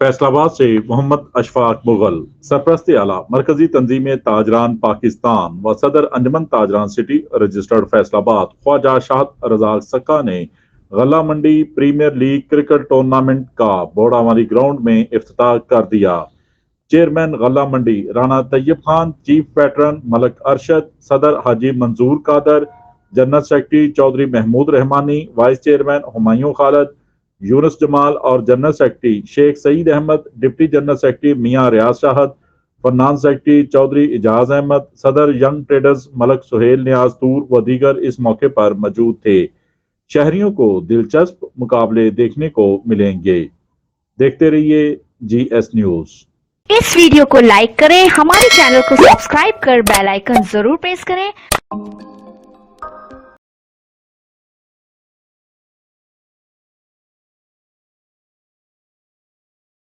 फैसलाबाद से मोहम्मद अशफाक मुगल, सरपरस्त आला मरकजी तंजीम ताजरान पाकिस्तान व सदर अंजमन ताजरान सिटी रजिस्टर्ड फैसलाबाद ख्वाजा शाह रजाक सक्का ने Ghalla Mandi premier league cricket tournament का बोड़ावाली ग्राउंड में इफ्तिताह कर दिया। Chairman Ghalla Mandi Rana Tayyab Khan, chief patron Malik Arshad, सदर Haji Manzoor Qadir, general secretary Chaudhry Mahmood Rehmani, vice chairman Humayun Khalid, Younis Jamal और general secretary Sheikh Saeed Ahmad, deputy general secretary Mian Riaz Shahid, फरनान सेक्रेटरी चौधरी इजाज अहमद, सदर यंग ट्रेडर्स मलक सुहेल नियाज तूर व दीगर इस मौके पर मौजूद थे। शहरियों को दिलचस्प मुकाबले देखने को मिलेंगे। देखते रहिए GS न्यूज। इस वीडियो को लाइक करें, हमारे चैनल को सब्सक्राइब कर बेल आइकन जरूर प्रेस करें।